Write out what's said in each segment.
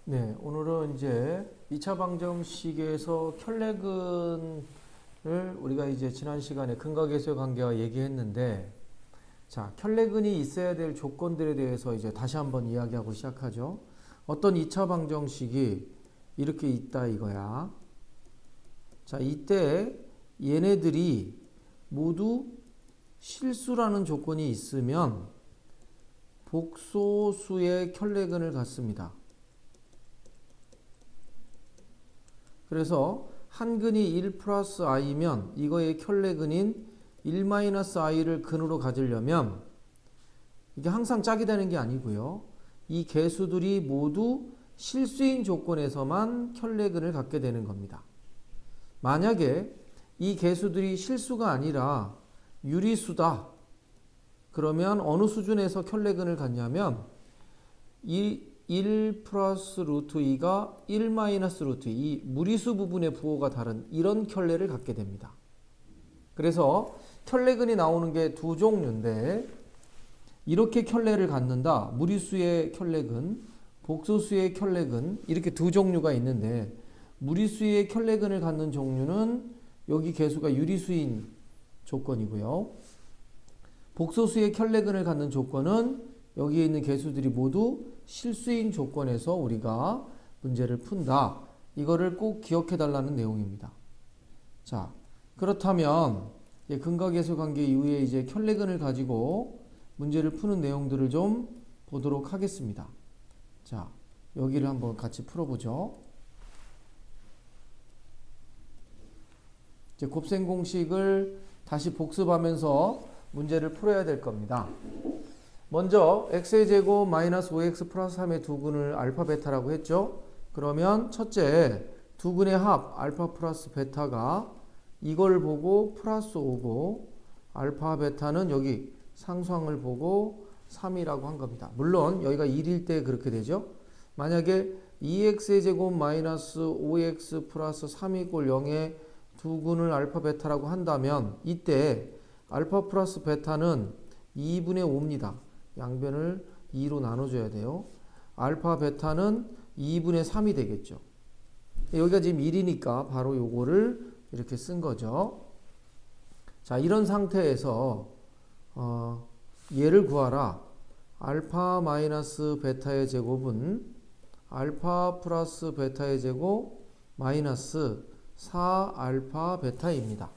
네, 오늘은 이제 2차 방정식에서 켤레근을 우리가 이제 지난 시간에 근각계수의 관계와 얘기했는데, 자, 켤레근이 있어야 될 조건들에 대해서 이제 다시 한번 이야기하고 시작하죠. 어떤 2차 방정식이 이렇게 있다 이거야. 자, 이때 얘네들이 모두 실수라는 조건이 있으면 복소수의 켤레근을 갖습니다. 그래서 한 근이 1 플러스 i면 이거의 켤레근인 1 마이너스 i를 근으로 가지려면 이게 항상 짝이 되는 게 아니고요. 이 개수들이 모두 실수인 조건에서만 켤레근을 갖게 되는 겁니다. 만약에 이 개수들이 실수가 아니라 유리수다. 그러면 어느 수준에서 켤레근을 갖냐면 1 플러스 루트 2가 1 마이너스 루트 2, 무리수 부분의 부호가 다른 이런 켤레를 갖게 됩니다. 그래서 켤레근이 나오는 게 두 종류인데, 이렇게 켤레를 갖는다. 무리수의 켤레근, 복소수의 켤레근, 이렇게 두 종류가 있는데, 무리수의 켤레근을 갖는 종류는 여기 개수가 유리수인 조건이고요. 복소수의 켤레근을 갖는 조건은 여기에 있는 개수들이 모두 실수인 조건에서 우리가 문제를 푼다. 이거를 꼭 기억해 달라는 내용입니다. 자, 그렇다면 근각계수 관계 이후에 이제 켤레근을 가지고 문제를 푸는 내용들을 좀 보도록 하겠습니다. 자, 여기를 한번 같이 풀어보죠. 이제 곱셈 공식을 다시 복습하면서 문제를 풀어야 될 겁니다. 먼저 x의 제곱 마이너스 5x 플러스 3의 두 근을 알파 베타라고 했죠. 그러면 첫째 두 근의 합 알파 플러스 베타가 이걸 보고 플러스 5고, 알파 베타는 여기 상수항을 보고 3이라고 한 겁니다. 물론 여기가 1일 때 그렇게 되죠. 만약에 2x의 제곱 마이너스 5x 플러스 3 이꼴 0의 두 근을 알파 베타라고 한다면 이때 알파 플러스 베타는 2분의 5입니다. 양변을 2로 나눠줘야 돼요. 알파 베타는 2분의 3이 되겠죠. 여기가 지금 1이니까 바로 요거를 이렇게 쓴 거죠. 자, 이런 상태에서 얘를 구하라. 알파 마이너스 베타의 제곱은 알파 플러스 베타의 제곱 마이너스 4알파 베타입니다.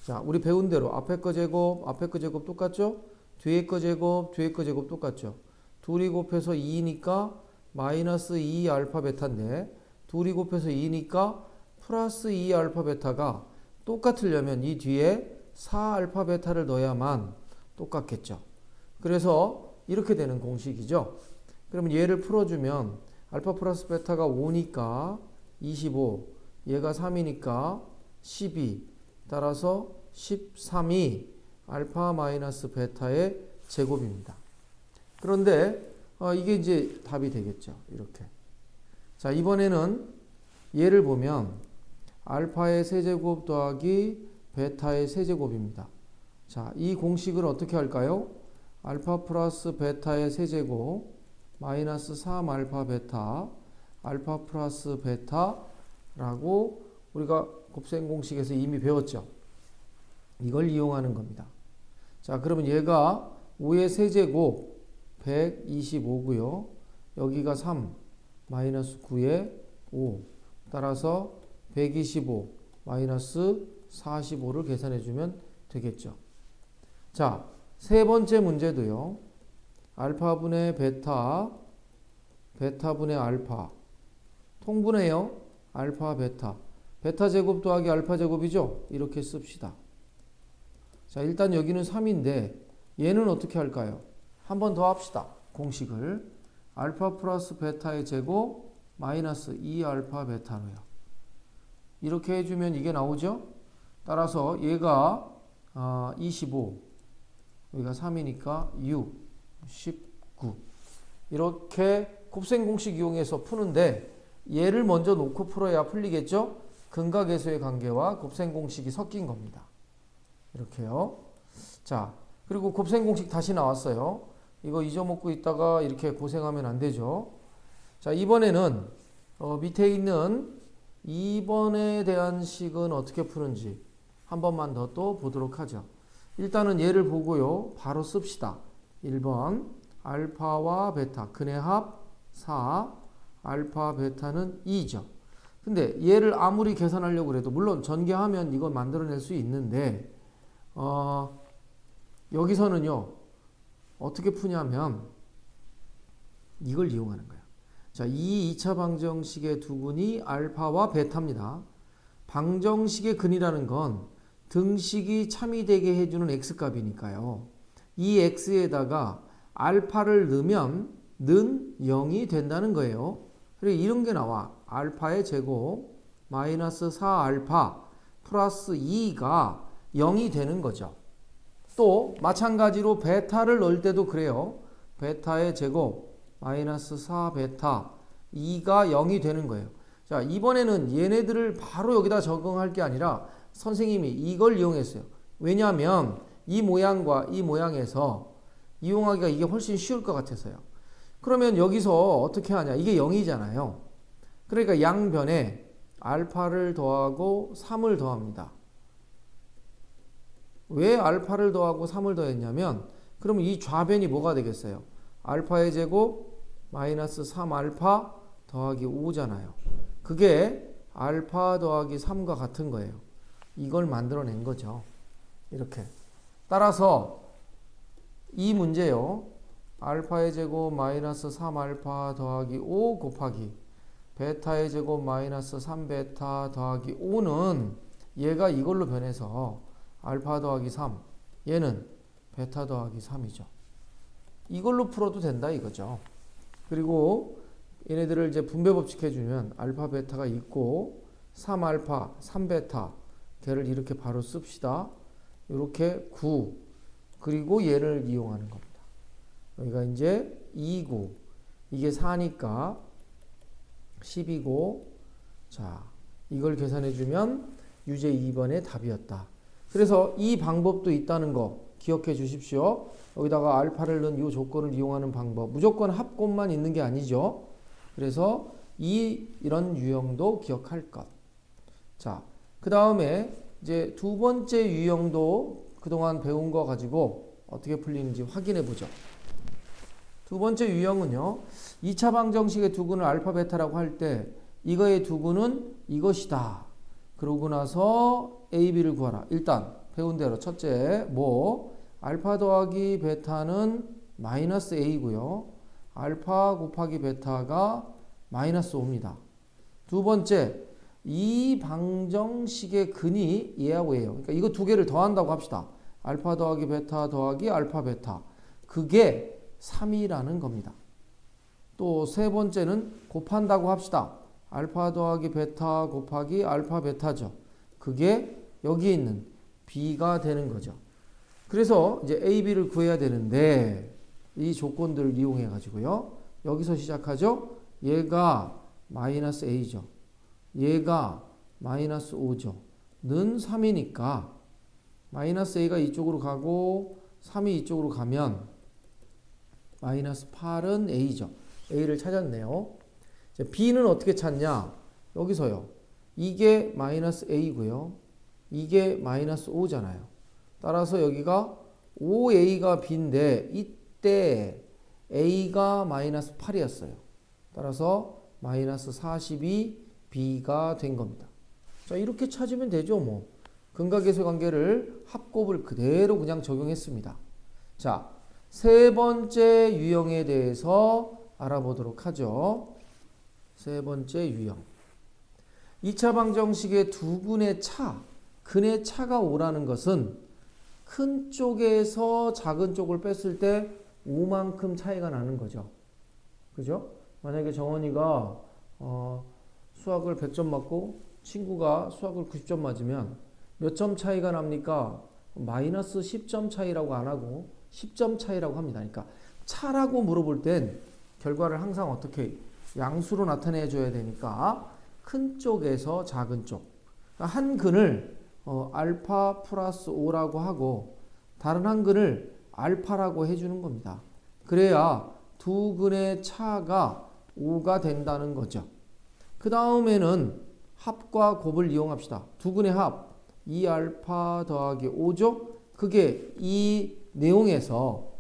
자, 우리 배운 대로 앞에 거 제곱, 앞에 거 제곱 똑같죠? 뒤에 거 제곱, 뒤에 거 제곱 똑같죠? 둘이 곱해서 2니까 마이너스 2알파 베타인데, 둘이 곱해서 2니까 플러스 2알파 베타가 똑같으려면 이 뒤에 4알파 베타를 넣어야만 똑같겠죠. 그래서 이렇게 되는 공식이죠. 그러면 얘를 풀어주면 알파 플러스 베타가 5니까 25, 얘가 3이니까 12, 따라서 13이 알파 마이너스 베타의 제곱입니다. 그런데 이게 이제 답이 되겠죠. 이렇게. 자, 이번에는 얘를 보면 알파의 세제곱 더하기 베타의 세제곱입니다. 자, 이 공식을 어떻게 할까요? 알파 플러스 베타의 세제곱 마이너스 3알파 베타 알파 플러스 베타라고 우리가 곱셈 공식에서 이미 배웠죠. 이걸 이용하는 겁니다. 자, 그러면 얘가 5의 세제곱 125고요. 여기가 3 마이너스 9의 5 따라서 125 마이너스 45를 계산해 주면 되겠죠. 자, 세 번째 문제도요. 알파분의 베타, 베타분의 알파 통분해요. 알파 베타, 베타 제곱 더하기 알파 제곱이죠. 이렇게 씁시다. 자, 일단 여기는 3인데 얘는 어떻게 할까요? 한 번 더 합시다. 공식을 알파 플러스 베타의 제곱 마이너스 2알파 베타로요. 이렇게 해주면 이게 나오죠. 따라서 얘가 25, 여기가 3이니까 6, 19 이렇게 곱셈 공식 이용해서 푸는데, 얘를 먼저 놓고 풀어야 풀리겠죠. 근각계수의 관계와 곱셈 공식이 섞인 겁니다. 이렇게요. 자, 그리고 곱셈 공식 다시 나왔어요. 이거 잊어먹고 있다가 이렇게 고생하면 안 되죠. 자, 이번에는 밑에 있는 2번에 대한 식은 어떻게 푸는지 한 번만 더 또 보도록 하죠. 일단은 얘를 보고요. 바로 씁시다. 1번 알파와 베타 근의 합 4, 알파 베타는 2죠. 근데 얘를 아무리 계산하려고 해도 물론 전개하면 이거 만들어낼 수 있는데 여기서는요. 어떻게 푸냐면 이걸 이용하는 거예요. 자, 이 2차 방정식의 두근이 알파와 베타입니다. 방정식의 근이라는 건 등식이 참이 되게 해주는 x값이니까요. 이 x에다가 알파를 넣으면 는 0이 된다는 거예요. 그리고 이런 게 나와. 알파의 제곱 마이너스 4알파 플러스 2가 0이 되는 거죠. 또 마찬가지로 베타를 넣을 때도 그래요. 베타의 제곱 마이너스 4베타 2가 0이 되는 거예요. 자, 이번에는 얘네들을 바로 여기다 적용할 게 아니라 선생님이 이걸 이용했어요. 왜냐하면 이 모양과 이 모양에서 이용하기가 이게 훨씬 쉬울 것 같아서요. 그러면 여기서 어떻게 하냐. 이게 0이잖아요. 그러니까 양변에 알파를 더하고 3을 더합니다. 왜 알파를 더하고 3을 더했냐면 그러면 이 좌변이 뭐가 되겠어요? 알파의 제곱 마이너스 3알파 더하기 5잖아요. 그게 알파 더하기 3과 같은 거예요. 이걸 만들어낸 거죠. 이렇게. 따라서 이 문제요. 알파의 제곱 마이너스 3알파 더하기 5 곱하기 베타의 제곱 마이너스 3베타 더하기 5는 얘가 이걸로 변해서 알파 더하기 3 얘는 베타 더하기 3이죠. 이걸로 풀어도 된다 이거죠. 그리고 얘네들을 이제 분배 법칙 해주면 알파 베타가 있고 3알파 3베타 걔를 이렇게 바로 씁시다. 이렇게 9 그리고 얘를 이용하는 겁니다. 여기가 이제 2고 이게 4니까 10이고 자 이걸 계산해주면 유제 2번의 답이었다. 그래서 이 방법도 있다는 거 기억해 주십시오. 여기다가 알파를 넣은 이 조건을 이용하는 방법 무조건 합곱만 있는 게 아니죠. 그래서 이런 유형도 기억할 것. 자, 그 다음에 이제 두 번째 유형도 그동안 배운 거 가지고 어떻게 풀리는지 확인해 보죠. 두 번째 유형은요. 2차 방정식의 두근을 알파 베타라고 할 때 이거의 두근은 이것이다. 그러고 나서 A, B를 구하라. 일단 배운 대로 첫째 알파 더하기 베타는 마이너스 A고요. 알파 곱하기 베타가 마이너스 5입니다. 두 번째 이 방정식의 근이 얘하고 얘예요. 그러니까 이거 두 개를 더한다고 합시다. 알파 더하기 베타 더하기 알파 베타. 그게 3이라는 겁니다. 또 세 번째는 곱한다고 합시다. 알파 더하기 베타 곱하기 알파 베타죠. 그게 여기 있는 B가 되는 거죠. 그래서 이제 A, B를 구해야 되는데 이 조건들을 이용해 가지고요. 여기서 시작하죠. 얘가 마이너스 A죠. 얘가 마이너스 5죠. 는 3이니까 마이너스 A가 이쪽으로 가고 3이 이쪽으로 가면 마이너스 8은 A죠. A를 찾았네요. B는 어떻게 찾냐? 여기서요. 이게 마이너스 A고요. 이게 마이너스 5잖아요. 따라서 여기가 5A가 B인데 이때 A가 마이너스 8이었어요. 따라서 마이너스 42 B가 된 겁니다. 자, 이렇게 찾으면 되죠, 뭐. 근각계수 관계를 합곱을 그대로 그냥 적용했습니다. 자, 세 번째 유형에 대해서 알아보도록 하죠. 세 번째 유형. 2차 방정식의 두근의 차, 근의 차가 오라는 것은 큰 쪽에서 작은 쪽을 뺐을 때 5만큼 차이가 나는 거죠. 그죠? 만약에 정원이가 수학을 100점 맞고 친구가 수학을 90점 맞으면 몇 점 차이가 납니까? 마이너스 10점 차이라고 안 하고 10점 차이라고 합니다. 그러니까 차라고 물어볼 땐 결과를 항상 어떻게 양수로 나타내 줘야 되니까 큰 쪽에서 작은 쪽. 그러니까 한 근을 알파 플러스 5라고 하고 다른 한 근을 알파라고 해주는 겁니다. 그래야 두 근의 차가 5가 된다는 거죠. 그 다음에는 합과 곱을 이용합시다. 두 근의 합 2알파 더하기 5죠. 그게 이 내용에서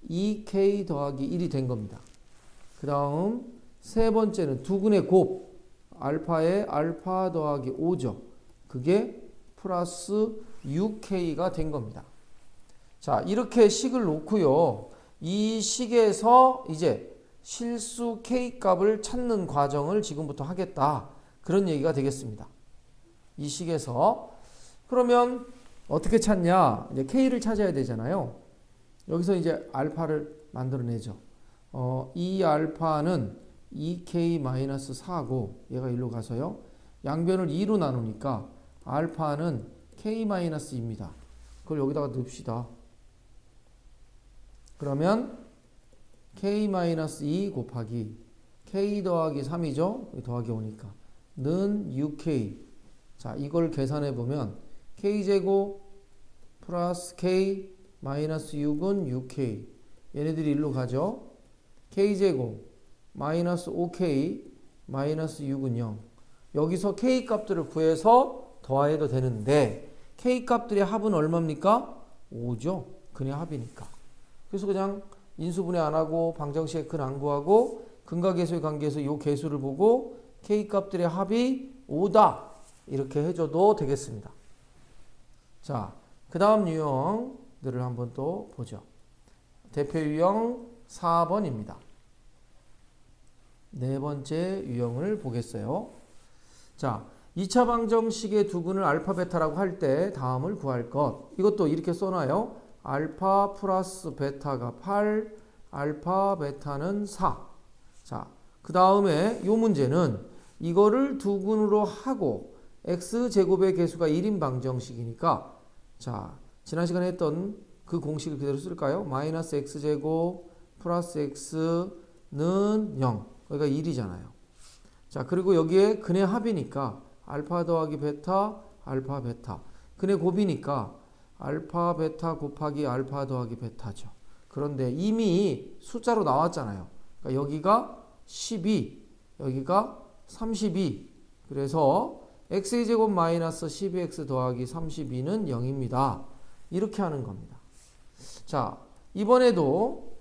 2k 더하기 1이 된 겁니다. 그 다음 세 번째는 두 근의 곱 알파에 알파 더하기 5죠. 그게 플러스 6k가 된 겁니다. 자, 이렇게 식을 놓고요. 이 식에서 이제 실수 k 값을 찾는 과정을 지금부터 하겠다. 그런 얘기가 되겠습니다. 이 식에서. 그러면 어떻게 찾냐? 이제 k를 찾아야 되잖아요. 여기서 이제 알파를 만들어내죠. 이 알파는 2k-4고 얘가 1로 가서요. 양변을 2로 나누니까 알파는 k-2입니다. 그걸 여기다가 넣읍시다. 그러면 k-2 곱하기 k 더하기 3이죠. 더하기 5니까 는 6k. 자, 이걸 계산해 보면 k제곱 플러스 k 마이너스 6은 6k. 얘네들이 1로 가죠. k제곱 마이너스 5k 마이너스 6은 0. 여기서 k 값들을 구해서 더해도 되는데 k 값들의 합은 얼마입니까? 5죠. 근의 합이니까. 그래서 그냥 인수분해 안 하고 방정식의 근 안 구하고 근과계수의 관계에서 이 계수를 보고 k 값들의 합이 5다. 이렇게 해줘도 되겠습니다. 자, 그 다음 유형들을 한번 또 보죠. 대표 유형 4번입니다. 네 번째 유형을 보겠어요. 자, 2차 방정식의 두 근을 알파 베타라고 할 때 다음을 구할 것. 이것도 이렇게 써놔요. 알파 플러스 베타가 8, 알파 베타는 4. 자, 그 다음에 이 문제는 이거를 두 근으로 하고 x제곱의 개수가 1인 방정식이니까 자, 지난 시간에 했던 그 공식을 그대로 쓸까요? 마이너스 x제곱 플러스 x는 0. 여기가 1이잖아요. 자, 그리고 여기에 근의 합이니까 알파 더하기 베타, 알파 베타. 근의 곱이니까 알파 베타 곱하기 알파 더하기 베타죠. 그런데 이미 숫자로 나왔잖아요. 그러니까 여기가 12, 여기가 32. 그래서 x제곱 마이너스 12x 더하기 32는 0입니다. 이렇게 하는 겁니다. 자, 이번에도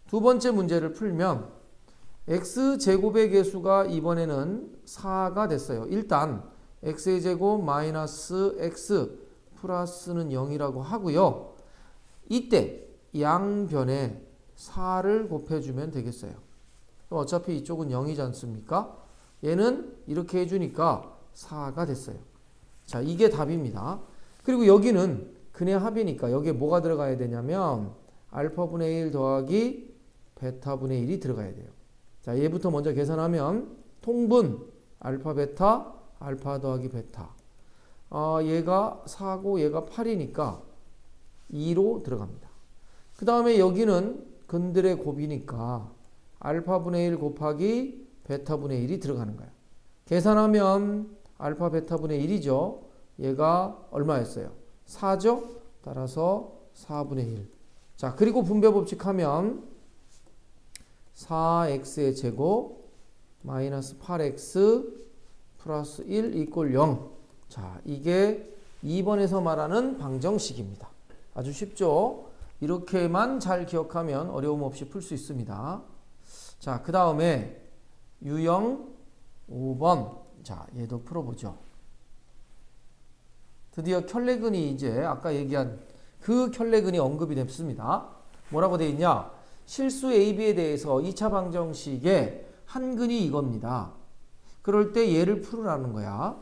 두 번째 문제를 풀면 x제곱의 개수가 이번에는 4가 됐어요. 일단 x의 제곱 마이너스 x 플러스는 0이라고 하고요. 이때 양변에 4를 곱해주면 되겠어요. 어차피 이쪽은 0이지 않습니까? 얘는 이렇게 해주니까 4가 됐어요. 자, 이게 답입니다. 그리고 여기는 근의 합이니까 여기에 뭐가 들어가야 되냐면 알파분의 1 더하기 베타분의 1이 들어가야 돼요. 자, 얘부터 먼저 계산하면 통분 알파 베타 알파 더하기 베타. 얘가 4고 얘가 8이니까 2로 들어갑니다. 그 다음에 여기는 근들의 곱이니까 알파분의 1 곱하기 베타분의 1이 들어가는 거예요. 계산하면 알파 베타분의 1이죠. 얘가 얼마였어요? 4죠? 따라서 4분의 1. 자, 그리고 분배 법칙하면 4x의 제곱 마이너스 8x 플러스 1 이꼴 0. 자, 이게 2번에서 말하는 방정식입니다. 아주 쉽죠? 이렇게만 잘 기억하면 어려움 없이 풀 수 있습니다. 자, 그 다음에 유형 5번. 자, 얘도 풀어보죠. 드디어 켤레근이 이제 아까 얘기한 그 켤레근이 언급이 됐습니다. 뭐라고 되어 있냐? 실수 AB에 대해서 2차 방정식의 한 근이 이겁니다. 그럴 때 얘를 풀으라는 거야.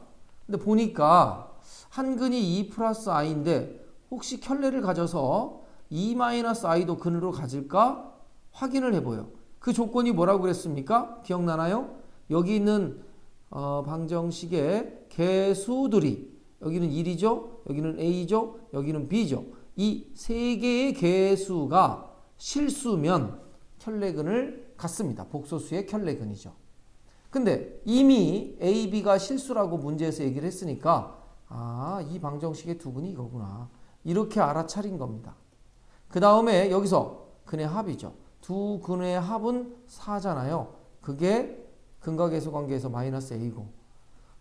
근데 보니까 한 근이 2 플러스 i인데 혹시 켤레를 가져서 2-i도 근으로 가질까? 확인을 해봐요. 그 조건이 뭐라고 그랬습니까? 기억나나요? 여기 있는 방정식의 개수들이 여기는 1이죠. 여기는 a죠. 여기는 b죠. 이 세 개의 개수가 실수면 켤레근을 갖습니다. 복소수의 켤레근이죠. 근데 이미 a, b가 실수라고 문제에서 얘기를 했으니까 이 방정식의 두 근이 이거구나. 이렇게 알아차린 겁니다. 그 다음에 여기서 근의 합이죠. 두 근의 합은 4잖아요. 그게 근각계수 관계에서 마이너스 a고,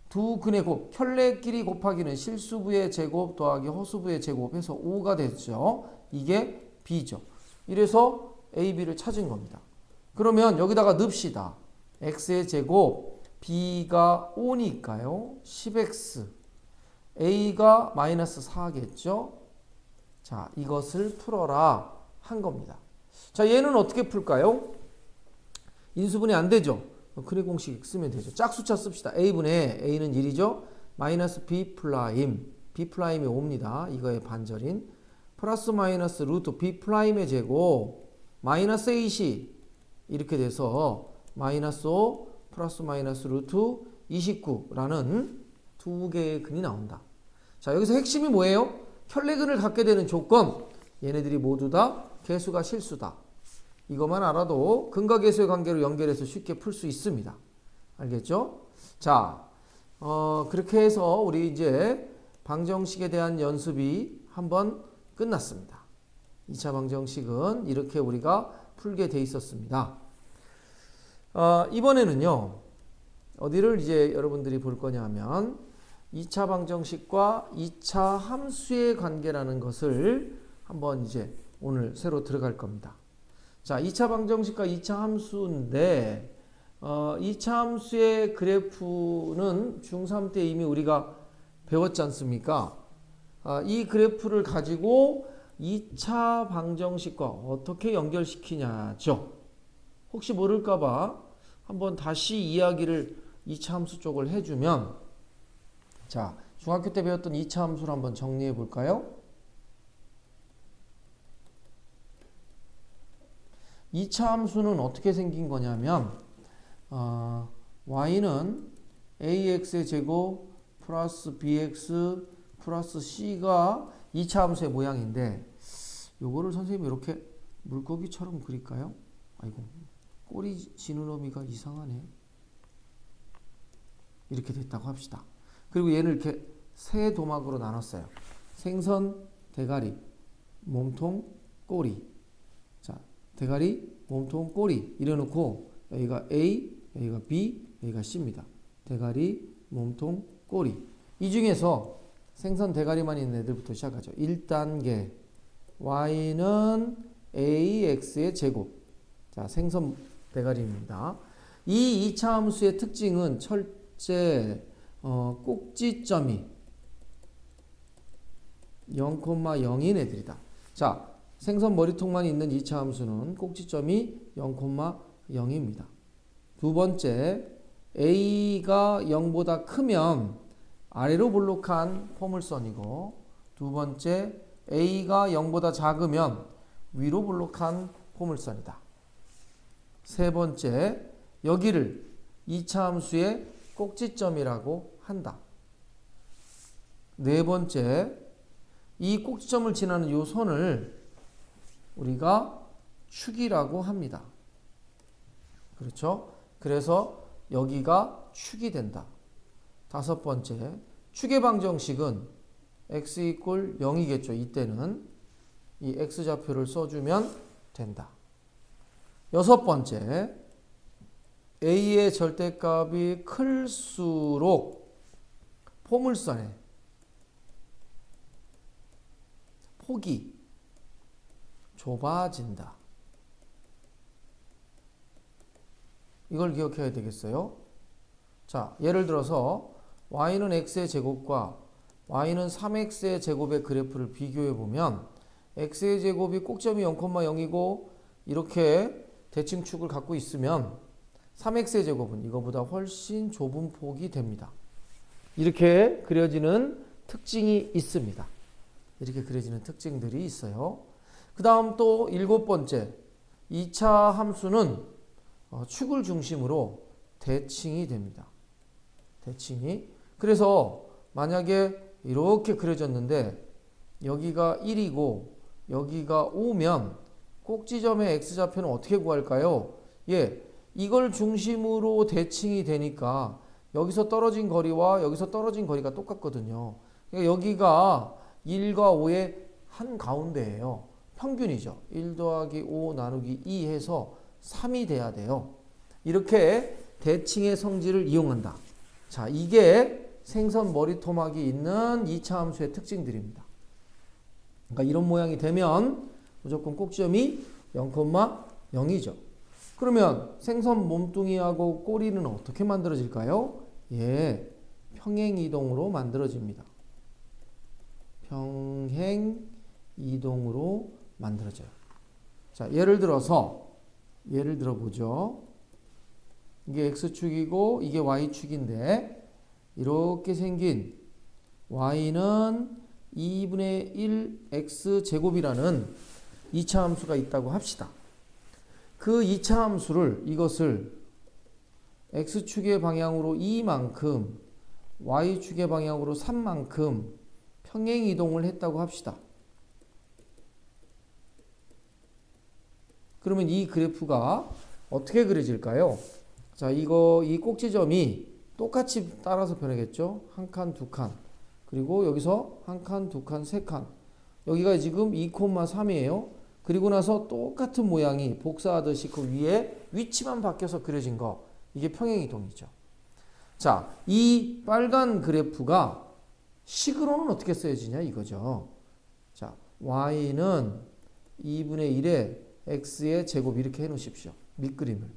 두 근의 곱, 혈례끼리 곱하기는 실수부의 제곱 더하기 허수부의 제곱해서 5가 됐죠. 이게 b죠. 이래서 a, b를 찾은 겁니다. 그러면 여기다가 넣읍시다. x의 제곱, b가 5니까요. 10x, a가 마이너스 4겠죠. 자, 이것을 풀어라 한 겁니다. 자, 얘는 어떻게 풀까요? 인수분해 안 되죠. 근의 공식 쓰면 되죠. 짝수차 씁시다. a분의 a는 1이죠. 마이너스 b 프라임, b 프라임이 5입니다. 이거의 반절인 플러스 마이너스 루트 b 프라임의 제곱 마이너스 ac 이렇게 돼서 마이너스 5 플러스 마이너스 루트 29라는 두 개의 근이 나온다. 자, 여기서 핵심이 뭐예요? 혈례근을 갖게 되는 조건, 얘네들이 모두 다 계수가 실수다. 이것만 알아도 근각계수의 관계로 연결해서 쉽게 풀 수 있습니다. 알겠죠? 자, 그렇게 해서 우리 이제 방정식에 대한 연습이 한번 끝났습니다. 2차 방정식은 이렇게 우리가 풀게 돼 있었습니다. 이번에는요, 어디를 이제 여러분들이 볼 거냐 하면 2차 방정식과 2차 함수의 관계라는 것을 한번 이제 오늘 새로 들어갈 겁니다. 자, 2차 방정식과 2차 함수인데 2차 함수의 그래프는 중3 때 이미 우리가 배웠지 않습니까? 이 그래프를 가지고 2차 방정식과 어떻게 연결시키냐죠. 혹시 모를까봐 한번 다시 이야기를 2차 함수 쪽을 해주면, 자, 중학교 때 배웠던 2차 함수를 한번 정리해 볼까요? 2차 함수는 어떻게 생긴 거냐면 y는 ax의 제곱 플러스 bx 플러스 c가 2차 함수의 모양인데, 요거를 선생님이 이렇게 물고기처럼 그릴까요? 아이고, 꼬리 지는 어미가 이상하네. 이렇게 됐다고 합시다. 그리고 얘를 이렇게 세 도막으로 나눴어요. 생선, 대가리, 몸통, 꼬리. 자, 대가리, 몸통, 꼬리 이래놓고 여기가 A, 여기가 B, 여기가 C입니다. 대가리, 몸통, 꼬리. 이 중에서 생선 대가리만 있는 애들부터 시작하죠. 1단계 y는 ax의 제곱. 자, 생선 대가리입니다. 이 2차 함수의 특징은 철제 꼭지점이 0,0인 애들이다. 자, 생선 머리통만 있는 2차 함수는 꼭지점이 0,0입니다. 두 번째, a가 0보다 크면 아래로 볼록한 포물선이고, 두 번째, a가 0보다 작으면 위로 볼록한 포물선이다. 세 번째, 여기를 2차 함수의 꼭지점이라고 한다. 네 번째, 이 꼭지점을 지나는 이 선을 우리가 축이라고 합니다. 그렇죠? 그래서 여기가 축이 된다. 다섯 번째, 축의 방정식은 x 이퀄 0이겠죠. 이때는 이 x좌표를 써주면 된다. 여섯 번째, a의 절대값이 클수록 포물선의 폭이 좁아진다. 이걸 기억해야 되겠어요. 자, 예를 들어서 y는 x의 제곱과 y는 3x의 제곱의 그래프를 비교해 보면 x의 제곱이 꼭점이 0,0이고 이렇게 대칭축을 갖고 있으면 3x의 제곱은 이거보다 훨씬 좁은 폭이 됩니다. 이렇게 그려지는 특징이 있습니다. 이렇게 그려지는 특징들이 있어요. 그 다음 또 일곱 번째, 2차 함수는 축을 중심으로 대칭이 됩니다. 대칭이. 그래서 만약에 이렇게 그려졌는데 여기가 1이고 여기가 5면 꼭지점의 x좌표는 어떻게 구할까요? 예, 이걸 중심으로 대칭이 되니까 여기서 떨어진 거리와 여기서 떨어진 거리가 똑같거든요. 그러니까 여기가 1과 5의 한가운데예요. 평균이죠. 1 더하기 5 나누기 2 해서 3이 돼야 돼요. 이렇게 대칭의 성질을 이용한다. 자, 이게 생선 머리 토막이 있는 2차 함수의 특징들입니다. 그러니까 이런 모양이 되면 무조건 꼭지점이 0,0이죠. 그러면 생선 몸뚱이하고 꼬리는 어떻게 만들어질까요? 예, 평행이동으로 만들어집니다. 평행이동으로 만들어져요. 자, 예를 들어보죠. 이게 X축이고 이게 Y축인데 이렇게 생긴 Y는 2분의 1 X제곱이라는 2차 함수가 있다고 합시다. 그 2차 함수를 이것을 X축의 방향으로 2만큼 Y축의 방향으로 3만큼 평행이동을 했다고 합시다. 그러면 이 그래프가 어떻게 그려질까요? 자, 이 꼭지점이 똑같이 따라서 변하겠죠? 한 칸, 두 칸. 그리고 여기서 한 칸, 두 칸, 세 칸. 여기가 지금 2,3이에요. 그리고 나서 똑같은 모양이 복사하듯이 그 위에 위치만 바뀌어서 그려진 거. 이게 평행이동이죠. 자, 이 빨간 그래프가 식으로는 어떻게 쓰여지냐 이거죠. 자, y는 2분의 1에 x의 제곱 이렇게 해놓으십시오. 밑그림을.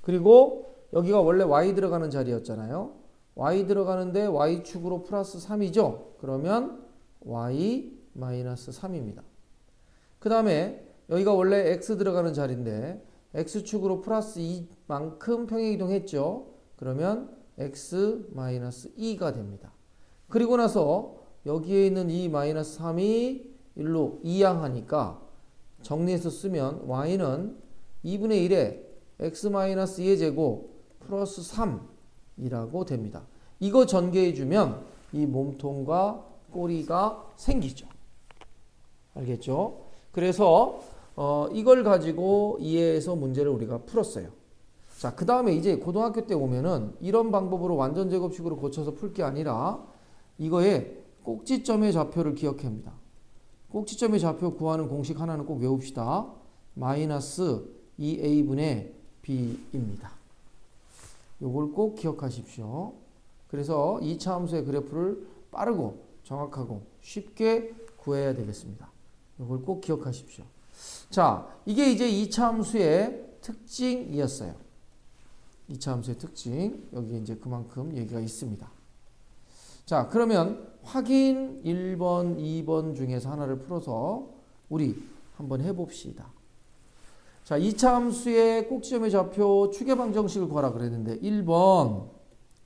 그리고 여기가 원래 y 들어가는 자리였잖아요. y 들어가는데 y축으로 플러스 3이죠. 그러면 y 마이너스 3입니다. 그 다음에 여기가 원래 x 들어가는 자리인데 x축으로 플러스 2만큼 평행이동했죠. 그러면 x 마이너스 2가 됩니다. 그리고 나서 여기에 있는 이 마이너스 3이 일로 이항하니까 정리해서 쓰면 y는 2분의 1에 x 마이너스 2의 제곱 플러스 3이라고 됩니다. 이거 전개해주면 이 몸통과 꼬리가 생기죠. 알겠죠? 그래서 이걸 가지고 이해해서 문제를 우리가 풀었어요. 자, 그 다음에 이제 고등학교 때 오면은 이런 방법으로 완전 제곱식으로 고쳐서 풀 게 아니라 이거에 꼭지점의 좌표를 기억합니다. 꼭지점의 좌표 구하는 공식 하나는 꼭 외웁시다. 마이너스 2a분의 b입니다. 요걸 꼭 기억하십시오. 그래서 2차 함수의 그래프를 빠르고 정확하고 쉽게 구해야 되겠습니다. 요걸 꼭 기억하십시오. 자, 이게 이제 2차 함수의 특징이었어요. 2차 함수의 특징. 여기 이제 그만큼 얘기가 있습니다. 자, 그러면 확인 1번, 2번 중에서 하나를 풀어서 우리 한번 해봅시다. 자, 2차 함수의 꼭지점의 좌표 추계방정식을 구하라 그랬는데 1번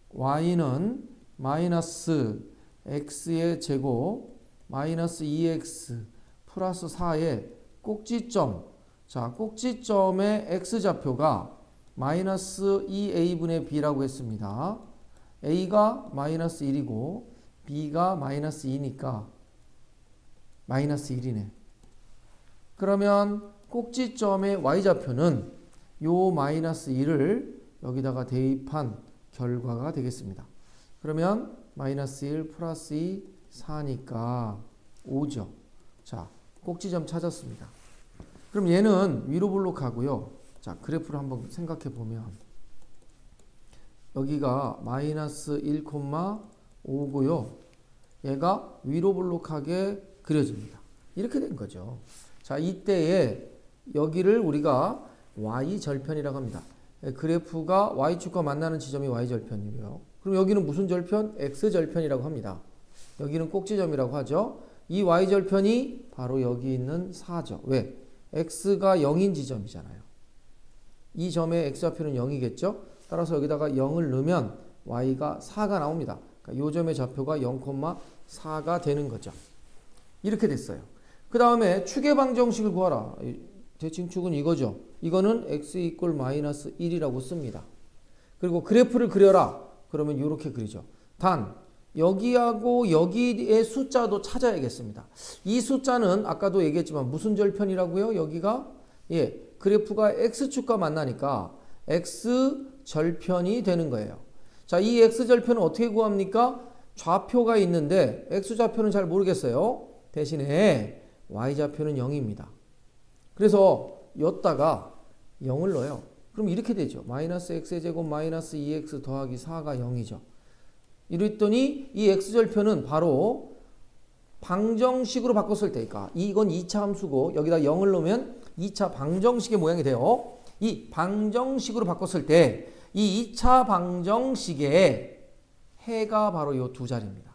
y는 마이너스 x의 제곱 마이너스 2x 플러스 4의 꼭지점. 자, 꼭지점의 x좌표가 마이너스 2a분의 b라고 했습니다. a가 마이너스 1이고 b가 마이너스 2니까 마이너스 1이네. 그러면 꼭지점의 y좌표는 요 마이너스 1을 여기다가 대입한 결과가 되겠습니다. 그러면 마이너스 1 플러스 2 4니까 5죠. 자, 꼭지점 찾았습니다. 그럼 얘는 위로 블록하고요. 자, 그래프를 한번 생각해 보면 여기가 마이너스 1,5고요. 얘가 위로 블록하게 그려집니다. 이렇게 된 거죠. 자, 이때에 여기를 우리가 y절편이라고 합니다. 그래프가 y축과 만나는 지점이 y절편이고요. 그럼 여기는 무슨 절편? x절편이라고 합니다. 여기는 꼭지점이라고 하죠. 이 y절편이 바로 여기 있는 4죠. 왜? x가 0인 지점이잖아요. 이 점의 x좌표는 0이겠죠? 따라서 여기다가 0을 넣으면 y가 4가 나옵니다. 그러니까 이 점의 좌표가 0,4가 되는 거죠. 이렇게 됐어요. 그 다음에 추계방정식을 구하라. 대칭축은 이거죠. 이거는 x 이꼴 마이너스 1이라고 씁니다. 그리고 그래프를 그려라. 그러면 이렇게 그리죠. 단 여기하고 여기의 숫자도 찾아야겠습니다. 이 숫자는 아까도 얘기했지만 무슨 절편이라고요? 여기가 그래프가 x축과 만나니까 x절편이 되는 거예요. 자, 이 x절편은 어떻게 구합니까? 좌표가 있는데 x좌표는 잘 모르겠어요. 대신에 y좌표는 0입니다. 그래서 여기다가 0을 넣어요. 그럼 이렇게 되죠. 마이너스 x의 제곱 마이너스 2x 더하기 4가 0이죠. 이랬더니 이 x절편은 바로 방정식으로 바꿨을 때니까 이건 2차 함수고 여기다 0을 넣으면 2차 방정식의 모양이 돼요. 이 방정식으로 바꿨을 때 이 2차 방정식의 해가 바로 이 두 자리입니다.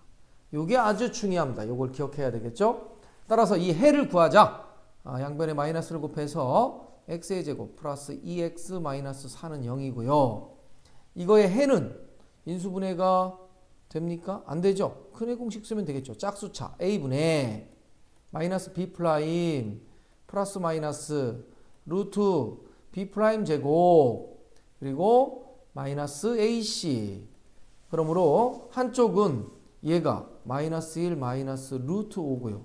이게 아주 중요합니다. 이걸 기억해야 되겠죠? 따라서 이 해를 구하자. 양변에 마이너스를 곱해서 x의 제곱 플러스 2x 마이너스 4는 0이고요. 이거의 해는 인수분해가 됩니까? 안 되죠. 큰의 공식 쓰면 되겠죠. 짝수차 a분의 마이너스 b 프라임 플러스 마이너스 루트 b 프라임 제곱 그리고 마이너스 ac. 그러므로 한쪽은 얘가 마이너스 1 마이너스 루트 5고요.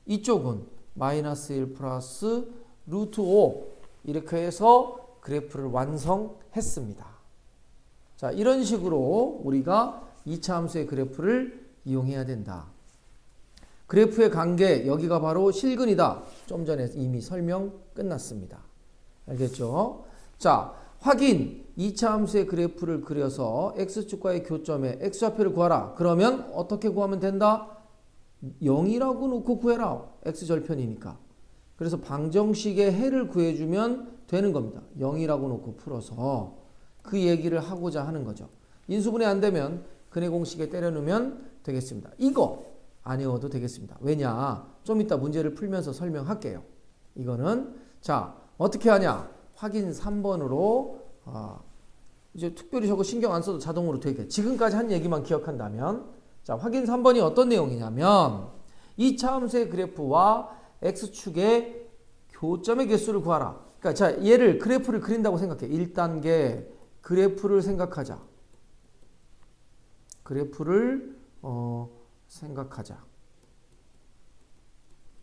이쪽은 마이너스 1 플러스 루트 5. 이렇게 해서 그래프를 완성했습니다. 자, 이런 식으로 우리가 2차 함수의 그래프를 이용해야 된다. 그래프의 관계, 여기가 바로 실근이다. 좀 전에 이미 설명 끝났습니다. 알겠죠? 자, 확인. 2차 함수의 그래프를 그려서 x축과의 교점에 x좌표를 구하라. 그러면 어떻게 구하면 된다? 0이라고 놓고 구해라. x절편이니까. 그래서 방정식의 해를 구해주면 되는 겁니다. 0이라고 놓고 풀어서 그 얘기를 하고자 하는 거죠. 인수분해 안 되면 근해 공식에 때려 넣으면 되겠습니다. 이거 안 외워도 되겠습니다. 왜냐? 좀 이따 문제를 풀면서 설명할게요. 이거는 자 어떻게 하냐? 확인 3번으로 이제 특별히 저거 신경 안 써도 자동으로 되게 지금까지 한 얘기만 기억한다면 자 확인 3번이 어떤 내용이냐면 2차 함수의 그래프와 x축의 교점의 개수를 구하라. 그러니까 자 얘를 그래프를 그린다고 생각해. 1단계 그래프를 생각하자. 그래프를 생각하자.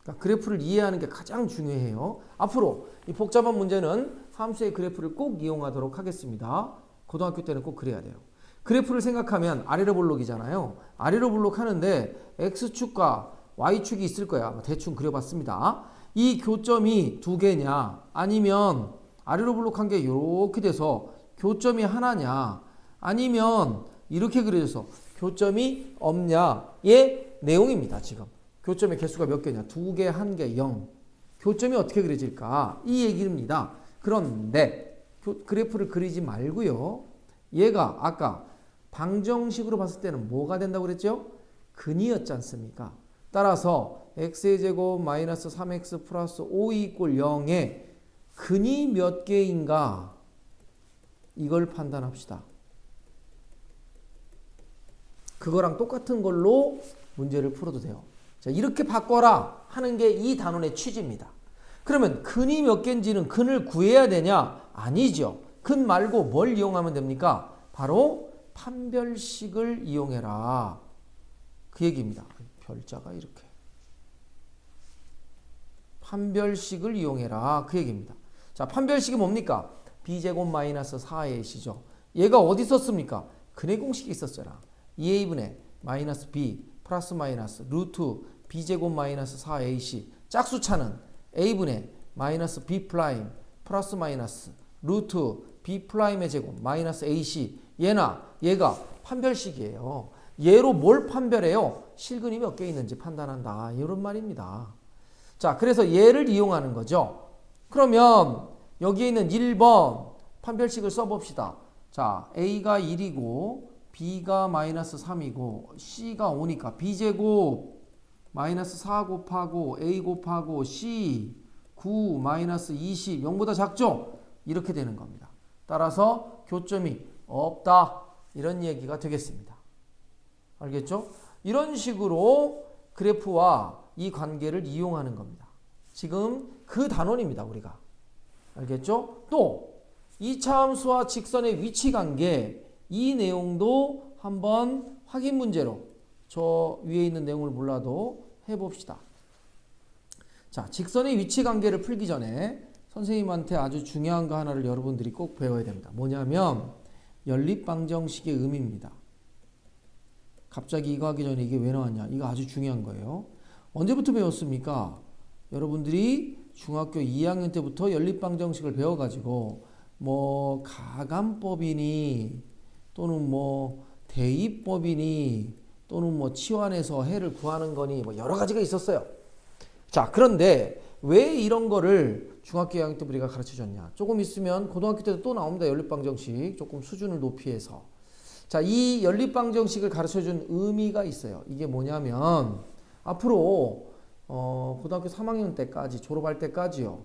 그러니까 그래프를 이해하는 게 가장 중요해요. 앞으로 이 복잡한 문제는 함수의 그래프를 꼭 이용하도록 하겠습니다. 고등학교 때는 꼭 그래야 돼요. 그래프를 생각하면 아래로 볼록이잖아요. 아래로 볼록 하는데 x축과 y축이 있을 거야. 대충 그려봤습니다. 이 교점이 두 개냐 아니면 아래로 볼록한 게 이렇게 돼서 교점이 하나냐 아니면 이렇게 그려져서 교점이 없냐의 내용입니다. 지금 교점의 개수가 몇 개냐? 2개, 1개, 0. 교점이 어떻게 그려질까? 이 얘기입니다. 그런데 그래프를 그리지 말고요. 얘가 아까 방정식으로 봤을 때는 뭐가 된다고 그랬죠? 근이었지 않습니까? 따라서 x의 제곱 마이너스 3x 플러스 5 이꼴 0에 근이 몇 개인가? 이걸 판단합시다. 그거랑 똑같은 걸로 문제를 풀어도 돼요. 자, 이렇게 바꿔라 하는 게 이 단원의 취지입니다. 그러면 근이 몇 개인지는 근을 구해야 되냐? 아니죠. 근 말고 뭘 이용하면 됩니까? 바로 판별식을 이용해라. 그 얘기입니다. 별자가 이렇게. 판별식을 이용해라. 그 얘기입니다. 자, 판별식이 뭡니까? b제곱 마이너스 4ac죠. 얘가 어디 있었습니까? 근의 공식이 있었잖아. 2a분의 마이너스 b 플러스 마이너스 루트 b제곱 마이너스 4ac. 짝수차는 a분의 마이너스 b 프라임 플러스 마이너스 루트 b 프라임의 제곱 마이너스 ac. 얘가 판별식이에요. 얘로 뭘 판별해요? 실근이 몇 개 있는지 판단한다. 이런 말입니다. 자, 그래서 얘를 이용하는 거죠. 그러면 여기에 있는 1번 판별식을 써봅시다. 자, a가 1이고 b가 마이너스 3이고 c가 5니까 b제곱 마이너스 4 곱하고 a 곱하고 c 9 마이너스 20 0보다 작죠? 이렇게 되는 겁니다. 따라서 교점이 없다. 이런 얘기가 되겠습니다. 알겠죠? 이런 식으로 그래프와 이 관계를 이용하는 겁니다. 지금 그 단원입니다. 우리가. 알겠죠? 또 2차 함수와 직선의 위치 관계 이 내용도 한번 확인 문제로 저 위에 있는 내용을 몰라도 해봅시다. 자, 직선의 위치 관계를 풀기 전에 선생님한테 아주 중요한 거 하나를 여러분들이 꼭 배워야 됩니다. 뭐냐면 연립방정식의 의미입니다. 갑자기 이거 하기 전에 이게 왜 나왔냐? 이거 아주 중요한 거예요. 언제부터 배웠습니까? 여러분들이 중학교 2학년 때부터 연립방정식을 배워가지고 뭐 가감법이니 또는 뭐 대입법이니 또는 뭐 치환해서 해를 구하는 거니 뭐 여러 가지가 있었어요. 자, 그런데 왜 이런 거를 중학교 2학년 때 우리가 가르쳐 줬냐? 조금 있으면 고등학교 때도 또 나옵니다. 연립방정식. 조금 수준을 높이해서. 자, 이 연립방정식을 가르쳐 준 의미가 있어요. 이게 뭐냐면 앞으로 고등학교 3학년 때까지 졸업할 때까지요.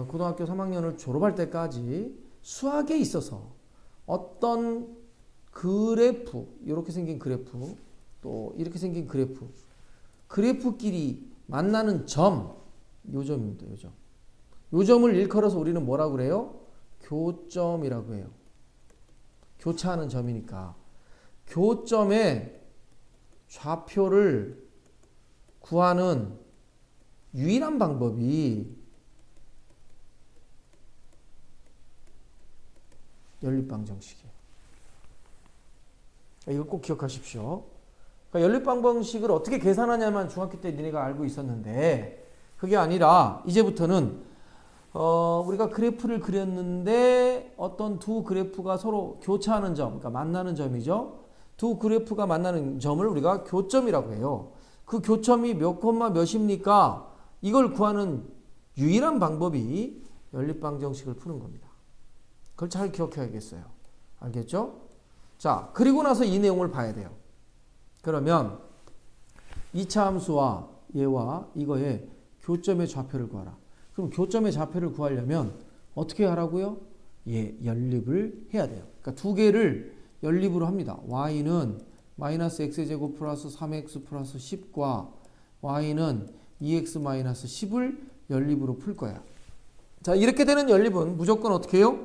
고등학교 3학년을 졸업할 때까지 수학에 있어서 어떤 그래프, 이렇게 생긴 그래프, 또 이렇게 생긴 그래프끼리 만나는 점, 요 점입니다. 요 점. 요 점을 일컬어서 우리는 뭐라고 그래요? 교점이라고 해요. 교차하는 점이니까. 교점의 좌표를 구하는 유일한 방법이 연립방정식이에요. 이거 꼭 기억하십시오. 그러니까 연립방정식을 어떻게 계산하냐만 중학교 때 니네가 알고 있었는데 그게 아니라 이제부터는 우리가 그래프를 그렸는데 어떤 두 그래프가 서로 교차하는 점, 그러니까 만나는 점이죠. 두 그래프가 만나는 점을 우리가 교점이라고 해요. 그 교점이 몇 콤마 몇입니까? 이걸 구하는 유일한 방법이 연립방정식을 푸는 겁니다. 그걸 잘 기억해야겠어요. 알겠죠? 자, 그리고 나서 이 내용을 봐야 돼요. 그러면 2차 함수와 얘와 이거의 교점의 좌표를 구하라. 그럼 교점의 좌표를 구하려면 어떻게 하라고요? 연립을 해야 돼요. 그러니까 두 개를 연립으로 합니다. y는 마이너스 x제곱 플러스 3x 플러스 10과 y는 2x 마이너스 10을 연립으로 풀 거야. 자, 이렇게 되는 연립은 무조건 어떻게 해요?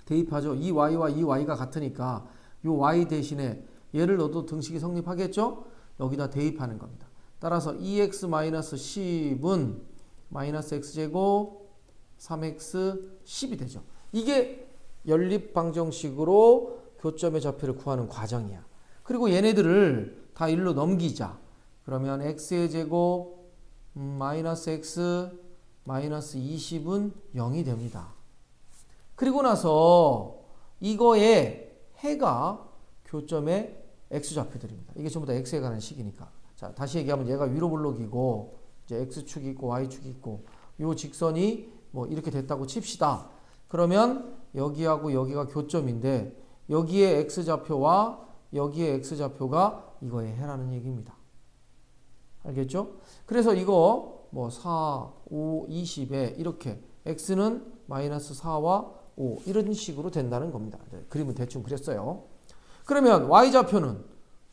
대입하죠. 이 y와 이 y가 같으니까 이 y 대신에 얘를 넣어도 등식이 성립하겠죠? 여기다 대입하는 겁니다. 따라서 2x-10은 마이너스 x제곱 3x 10이 되죠. 이게 연립방정식으로 교점의 좌표를 구하는 과정이야. 그리고 얘네들을 다 1로 넘기자. 그러면 x의 제곱 마이너스 x 마이너스 20은 0이 됩니다. 그리고 나서 이거의 해가 교점의 x좌표들입니다. 이게 전부 다 x에 관한 식이니까. 자, 다시 얘기하면 얘가 위로 블록이고 이제 x축이 있고 y축이 있고 요 직선이 뭐 이렇게 됐다고 칩시다. 그러면 여기하고 여기가 교점인데 여기에 x좌표와 여기에 x좌표가 이거의 해라는 얘기입니다. 알겠죠? 그래서 이거 뭐 4, 5, 20에 이렇게 x는 마이너스 4와 5 이런 식으로 된다는 겁니다. 네, 그림은 대충 그랬어요. 그러면 y좌표는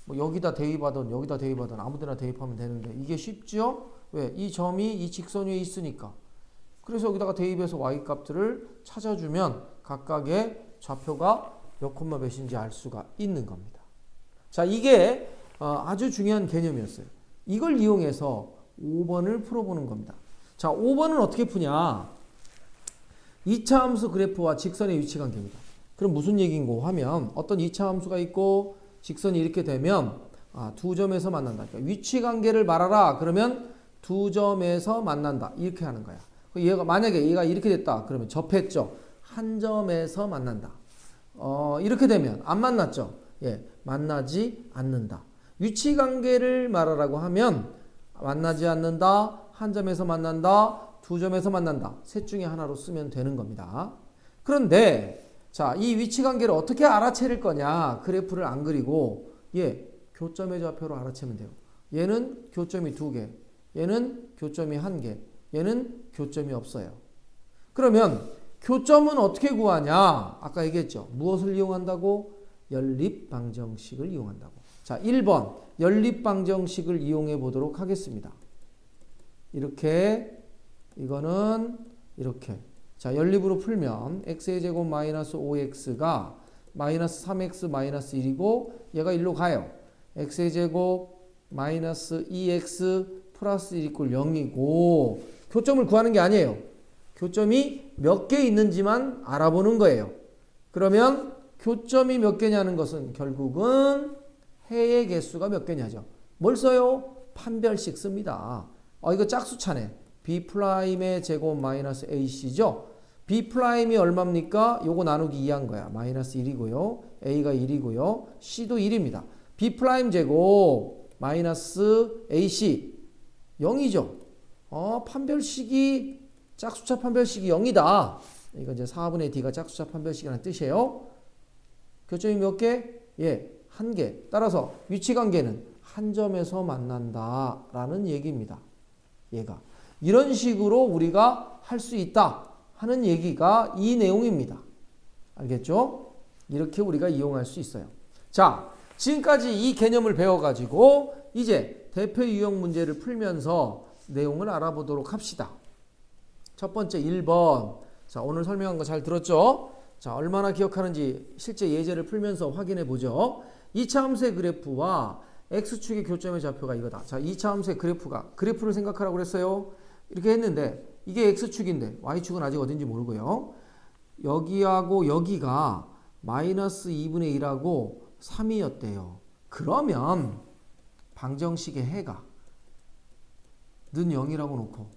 뭐 여기다 대입하든 여기다 대입하든 아무데나 대입하면 되는데 이게 쉽죠? 왜? 이 점이 이 직선 위에 있으니까. 그래서 여기다가 대입해서 y값들을 찾아주면 각각의 좌표가 몇 콤마 몇인지 알 수가 있는 겁니다. 자, 이게 아주 중요한 개념이었어요. 이걸 이용해서 5번을 풀어보는 겁니다. 자, 5번은 어떻게 푸냐? 2차 함수 그래프와 직선의 위치관계입니다. 그럼 무슨 얘기인고 하면 어떤 2차 함수가 있고 직선이 이렇게 되면 두 점에서 만난다. 그러니까 위치관계를 말하라. 그러면 두 점에서 만난다. 이렇게 하는 거야. 얘가 만약에 얘가 이렇게 됐다. 그러면 접했죠. 한 점에서 만난다. 이렇게 되면 안 만났죠. 만나지 않는다. 위치관계를 말하라고 하면 만나지 않는다. 한 점에서 만난다. 두 점에서 만난다. 셋 중에 하나로 쓰면 되는 겁니다. 그런데 자, 이 위치관계를 어떻게 알아채릴 거냐? 그래프를 안 그리고 교점의 좌표로 알아채면 돼요. 얘는 교점이 2개, 얘는 교점이 1개, 얘는 교점이 없어요. 그러면 교점은 어떻게 구하냐? 아까 얘기했죠. 무엇을 이용한다고? 연립방정식을 이용한다고. 자, 1번 연립방정식을 이용해 보도록 하겠습니다. 이렇게 이거는 이렇게. 자, 연립으로 풀면 x의 제곱 마이너스 5x가 마이너스 3x 마이너스 1이고 얘가 1로 가요. x의 제곱 마이너스 2x 플러스 1 이꼴 0이고 교점을 구하는 게 아니에요. 교점이 몇 개 있는지만 알아보는 거예요. 그러면 교점이 몇 개냐는 것은 결국은 해의 개수가 몇 개냐죠. 뭘 써요? 판별식 씁니다. 이거 짝수차네. b'의 제곱 마이너스 ac죠. B'이 얼마입니까? 요거 나누기 2한 거야. 마이너스 1이고요. A가 1이고요. C도 1입니다. B' 제곱 마이너스 AC 0이죠. 판별식이 짝수차 판별식이 0이다. 이건 이제 4분의 D가 짝수차 판별식이라는 뜻이에요. 교점이 몇 개? 예, 한 개. 따라서 위치 관계는 한 점에서 만난다라는 얘기입니다. 얘가. 이런 식으로 우리가 할 수 있다 하는 얘기가 이 내용입니다. 알겠죠? 이렇게 우리가 이용할 수 있어요. 자, 지금까지 이 개념을 배워가지고 이제 대표 유형 문제를 풀면서 내용을 알아보도록 합시다. 첫 번째 1번. 자, 오늘 설명한 거 잘 들었죠? 자, 얼마나 기억하는지 실제 예제를 풀면서 확인해 보죠. 2차 함수의 그래프와 X축의 교점의 좌표가 이거다. 자, 2차 함수의 그래프를 생각하라고 그랬어요. 이렇게 했는데 이게 X축인데 Y축은 아직 어딘지 모르고요. 여기하고 여기가 마이너스 2분의 1하고 3이었대요. 그러면 방정식의 해가 는 0이라고 놓고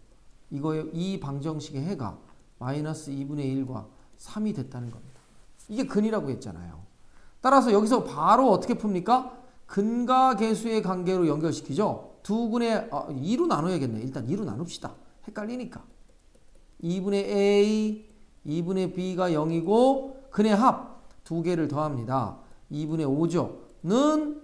이 방정식의 해가 마이너스 2분의 1과 3이 됐다는 겁니다. 이게 근이라고 했잖아요. 따라서 여기서 바로 어떻게 풉니까? 근과 계수의 관계로 연결시키죠. 2로 나눠야겠네. 일단 2로 나눕시다. 헷갈리니까. 2분의 A, 2분의 B가 0이고 근의 합 두 개를 더합니다. 2분의 5죠. 는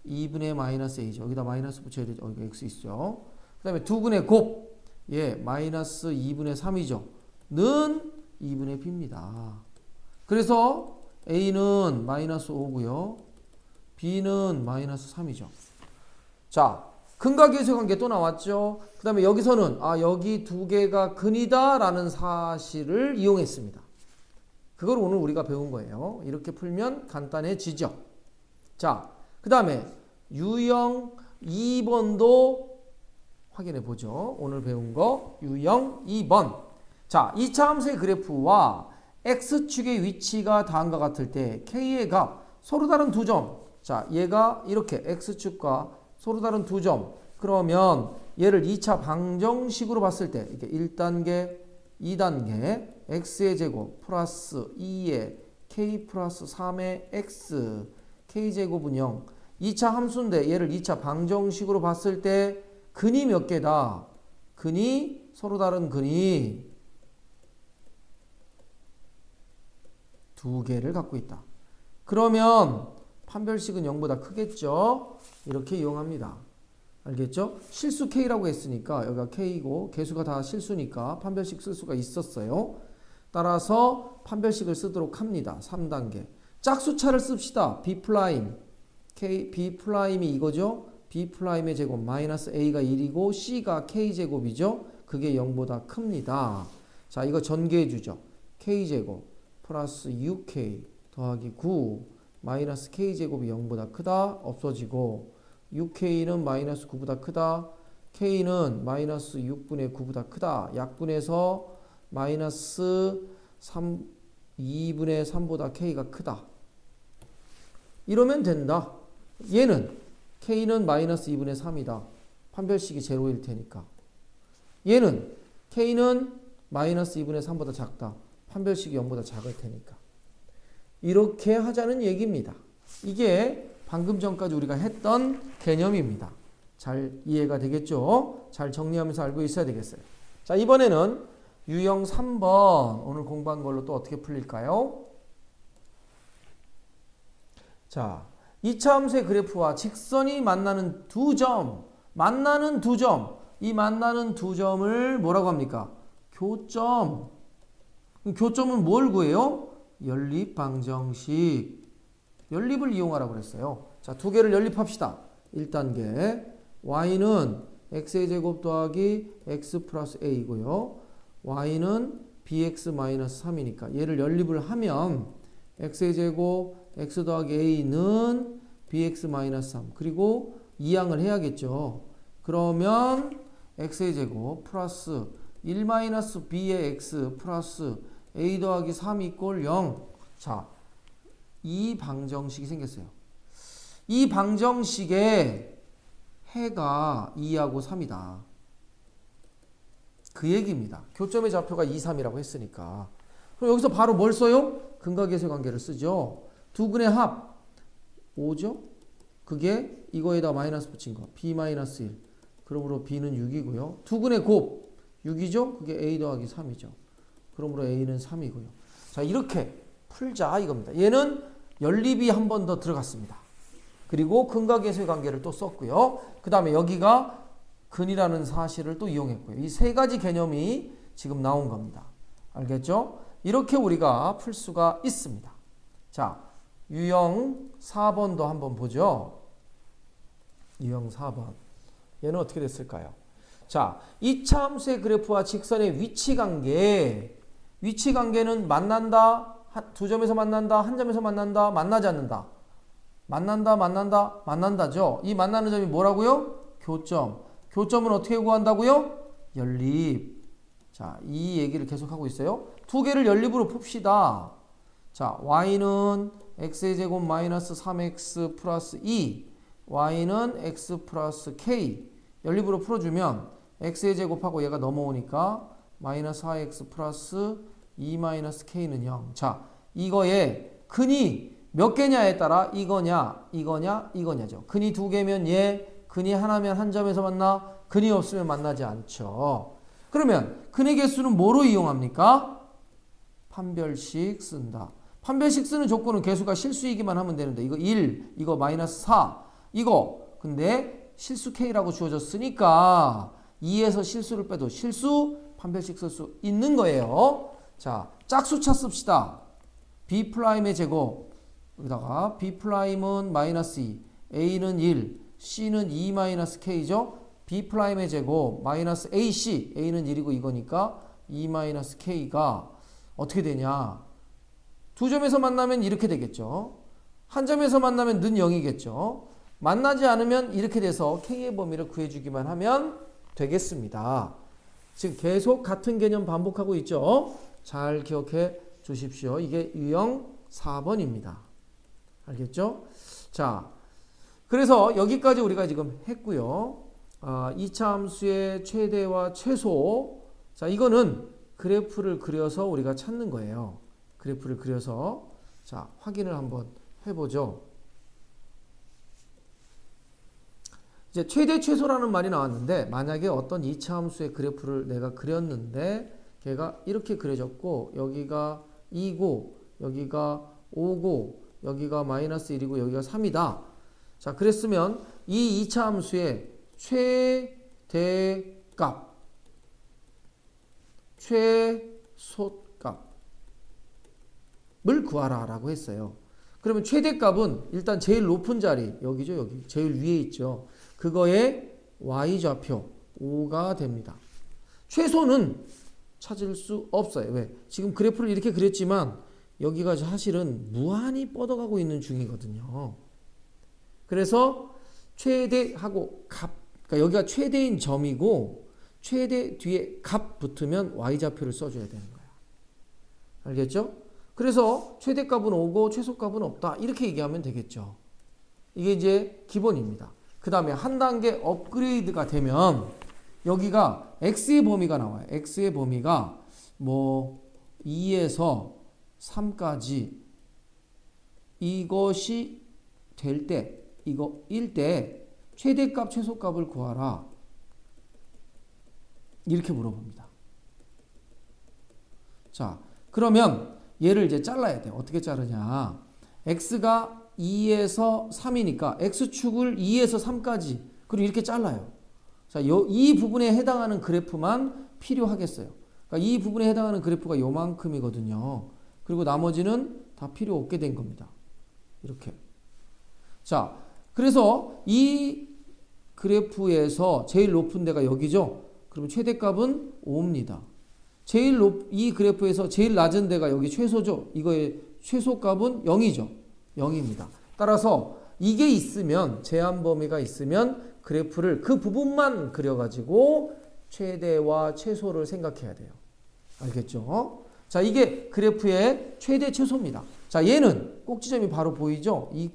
2분의 마이너스 A죠. 여기다 마이너스 붙여야 되죠. 여기 X 있죠. 그 다음에 2분의 곱. 예, 마이너스 2분의 3이죠. 는 2분의 B입니다. 그래서 A는 마이너스 5고요. B는 마이너스 3이죠. 자, 근과 계수의 관계 또 나왔죠. 그 다음에 여기서는 여기 두 개가 근이다 라는 사실을 이용했습니다. 그걸 오늘 우리가 배운 거예요. 이렇게 풀면 간단해지죠. 자, 그 다음에 유형 2번도 확인해 보죠. 오늘 배운 거 유형 2번. 자, 2차 함수의 그래프와 X축의 위치가 다음과 같을 때 K의 값 서로 다른 두 점. 자, 얘가 이렇게 X축과 서로 다른 두 점. 그러면 얘를 2차 방정식으로 봤을 때 이게 1단계, 2단계 x의 제곱 플러스 2의 k 플러스 3의 x k제곱은 0. 2차 함수인데 얘를 2차 방정식으로 봤을 때 근이 몇 개다? 근이 서로 다른 근이 두 개를 갖고 있다. 그러면 판별식은 0보다 크겠죠? 이렇게 이용합니다. 알겠죠? 실수 K라고 했으니까 여기가 K고 개수가 다 실수니까 판별식 쓸 수가 있었어요. 따라서 판별식을 쓰도록 합니다. 3단계. 짝수차를 씁시다. B'. B'이 이거죠? B'의 제곱 마이너스 A가 1이고 C가 K제곱이죠? 그게 0보다 큽니다. 자, 이거 전개해 주죠. K제곱 플러스 6K 더하기 9 마이너스 K제곱이 0보다 크다. 없어지고 6K는 마이너스 9보다 크다. K는 마이너스 6분의 9보다 크다. 약분해서 마이너스 2분의 3보다 K가 크다. 이러면 된다. 얘는 K는 마이너스 2분의 3이다. 판별식이 제로일 테니까. 얘는 K는 마이너스 2분의 3보다 작다. 판별식이 0보다 작을 테니까. 이렇게 하자는 얘기입니다. 이게 방금 전까지 우리가 했던 개념입니다. 잘 이해가 되겠죠? 잘 정리하면서 알고 있어야 되겠어요. 자, 이번에는 유형 3번 오늘 공부한 걸로 또 어떻게 풀릴까요? 자, 2차 함수의 그래프와 직선이 만나는 두 점, 이 만나는 두 점을 뭐라고 합니까? 교점. 교점은 뭘 구해요? 연립방정식. 연립을 이용하라고 그랬어요. 자, 두 개를 연립합시다. 1단계. y는 x의 제곱 더하기 x 플러스 a이고요. y는 bx 마이너스 3이니까 얘를 연립을 하면 x의 제곱 x 더하기 a는 bx 마이너스 3 그리고 이항을 해야겠죠. 그러면 x의 제곱 플러스 1 마이너스 b의 x 플러스 a 더하기 3 이꼴 0. 자, 이 방정식이 생겼어요. 이 방정식의 해가 2하고 3이다. 그 얘기입니다. 교점의 좌표가 2, 3이라고 했으니까. 그럼 여기서 바로 뭘 써요? 근각계수의 관계를 쓰죠. 두 근의 합 5죠. 그게 이거에다 마이너스 붙인 거 b 마이너스 1. 그러므로 b는 6이고요. 두 근의 곱 6이죠. 그게 a 더하기 3이죠. 그러므로 a는 3이고요. 자, 이렇게 풀자 이겁니다. 얘는 연립이 한 번 더 들어갔습니다. 그리고 근각계수의 관계를 또 썼고요. 그 다음에 여기가 근이라는 사실을 또 이용했고요. 이 세 가지 개념이 지금 나온 겁니다. 알겠죠? 이렇게 우리가 풀 수가 있습니다. 자, 유형 4번도 한번 보죠. 유형 4번. 얘는 어떻게 됐을까요? 자, 2차 함수의 그래프와 직선의 위치 관계. 위치 관계는 만난다, 두 점에서 만난다, 한 점에서 만난다, 만나지 않는다. 만난다, 만난다, 만난다죠. 이 만나는 점이 뭐라고요? 교점. 교점은 어떻게 구한다고요? 연립. 자, 이 얘기를 계속하고 있어요. 두 개를 연립으로 풉시다. 자, y는 x의 제곱 마이너스 3x 플러스 2, y는 x 플러스 k. 연립으로 풀어주면 x의 제곱하고 얘가 넘어오니까 마이너스 4x 플러스 2 마이너스 k는 0. 자, 이거의 근이 몇 개냐에 따라 이거냐, 이거냐, 이거냐죠. 근이 두 개면 얘, 근이 하나면 한 점에서 만나, 근이 없으면 만나지 않죠. 그러면 근의 개수는 뭐로 이용합니까? 판별식 쓴다. 판별식 쓰는 조건은 개수가 실수이기만 하면 되는데 이거 1, 이거 마이너스 4, 이거 근데 실수 k라고 주어졌으니까 2에서 실수를 빼도 실수 판별식 쓸 수 있는 거예요. 자, 짝수차 씁시다. b'의 제곱 여기다가 b'은 마이너스 2, a는 1, c는 2 마이너스 k죠. b'의 제곱 마이너스 ac, a는 1이고 이거니까 2 마이너스 k가 어떻게 되냐. 두 점에서 만나면 이렇게 되겠죠. 한 점에서 만나면 는 0이겠죠. 만나지 않으면 이렇게 돼서 k의 범위를 구해주기만 하면 되겠습니다. 지금 계속 같은 개념 반복하고 있죠. 잘 기억해 주십시오. 이게 유형 4번입니다. 알겠죠? 자, 그래서 여기까지 우리가 지금 했고요. 2차 함수의 최대와 최소. 자, 이거는 그래프를 그려서 우리가 찾는 거예요. 그래프를 그려서 자, 확인을 한번 해보죠. 이제 최대 최소라는 말이 나왔는데 만약에 어떤 2차 함수의 그래프를 내가 그렸는데 걔가 이렇게 그려졌고 여기가 2고 여기가 5고 여기가 마이너스 1이고 여기가 3이다. 자, 그랬으면 이 2차 함수의 최대값, 최소값을 구하라 라고 했어요. 그러면 최대값은 일단 제일 높은 자리, 여기죠, 여기. 제일 위에 있죠. 그거의 y좌표 5가 됩니다. 최소는 찾을 수 없어요. 왜? 지금 그래프를 이렇게 그렸지만 여기가 사실은 무한히 뻗어가고 있는 중이거든요. 그래서 최대하고 값, 그러니까 여기가 최대인 점이고 최대 뒤에 값 붙으면 y좌표를 써줘야 되는 거야. 알겠죠? 그래서 최대값은 5고 최소값은 없다. 이렇게 얘기하면 되겠죠. 이게 이제 기본입니다. 그 다음에 한 단계 업그레이드가 되면 여기가 x의 범위가 나와요. x의 범위가 뭐 2에서 3까지 이것이 될 때, 이거일 때 최대값, 최소값을 구하라. 이렇게 물어봅니다. 자, 그러면 얘를 이제 잘라야 돼요. 어떻게 자르냐. x가 2에서 3이니까 x축을 2에서 3까지 그리고 이렇게 잘라요. 자, 이 부분에 해당하는 그래프만 필요하겠어요. 그러니까 이 부분에 해당하는 그래프가 요만큼이거든요. 그리고 나머지는 다 필요 없게 된 겁니다. 이렇게. 자, 그래서 이 그래프에서 제일 높은 데가 여기죠. 그러면 최대값은 5입니다. 이 그래프에서 제일 낮은 데가 여기 최소죠. 이거의 최소값은 0이죠. 0입니다. 따라서 이게 있으면, 제한 범위가 있으면 그래프를 그 부분만 그려가지고 최대와 최소를 생각해야 돼요. 알겠죠? 자, 이게 그래프의 최대 최소입니다. 자, 얘는 꼭지점이 바로 보이죠? 2,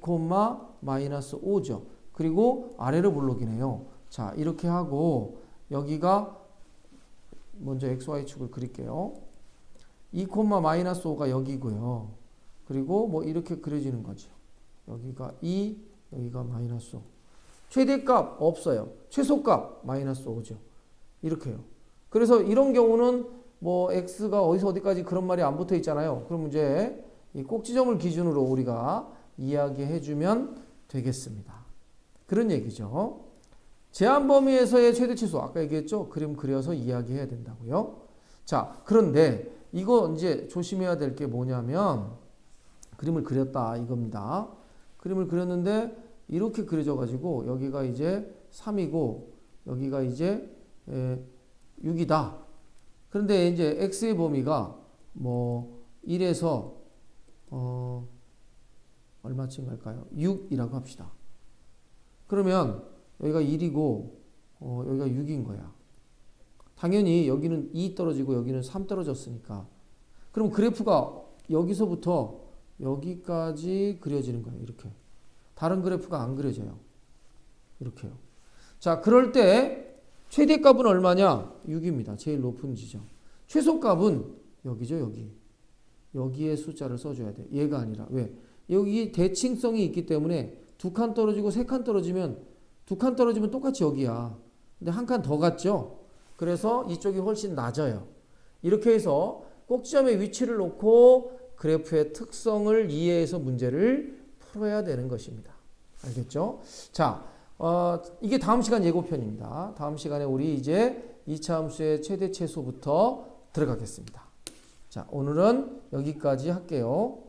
마이너스 5죠. 그리고 아래로 볼록이네요. 자, 이렇게 하고 여기가 먼저 XY축을 그릴게요. 2, 마이너스 5가 여기고요. 그리고 뭐 이렇게 그려지는 거죠. 여기가 2, 여기가 마이너스 5. 최대값 없어요. 최소값 마이너스 5죠. 이렇게요. 그래서 이런 경우는 뭐 x가 어디서 어디까지 그런 말이 안 붙어 있잖아요. 그럼 이제 이 꼭지점을 기준으로 우리가 이야기해 주면 되겠습니다. 그런 얘기죠. 제한 범위에서의 최대치수 아까 얘기했죠. 그림 그려서 이야기해야 된다고요. 자, 그런데 이거 이제 조심해야 될 게 뭐냐면 그림을 그렸다 이겁니다. 그림을 그렸는데 이렇게 그려져 가지고 여기가 이제 3이고 여기가 이제 6이다. 그런데 이제 x의 범위가 뭐 1에서 얼마쯤 갈까요? 6이라고 합시다. 그러면 여기가 1이고 여기가 6인 거야. 당연히 여기는 2 떨어지고 여기는 3 떨어졌으니까. 그럼 그래프가 여기서부터 여기까지 그려지는 거예요. 이렇게. 다른 그래프가 안 그려져요. 이렇게요. 자, 그럴 때 최대값은 얼마냐? 6입니다. 제일 높은 지점. 최소값은 여기죠, 여기. 여기에 숫자를 써줘야 돼. 얘가 아니라. 왜? 여기 대칭성이 있기 때문에 2칸 떨어지고 3칸 떨어지면 2칸 떨어지면 똑같이 여기야. 근데 한 칸 더 갔죠? 그래서 이쪽이 훨씬 낮아요. 이렇게 해서 꼭지점의 위치를 놓고 그래프의 특성을 이해해서 문제를 풀어야 되는 것입니다. 알겠죠? 자, 이게 다음 시간 예고편입니다. 다음 시간에 우리 이제 2차 함수의 최대 최소부터 들어가겠습니다. 자, 오늘은 여기까지 할게요.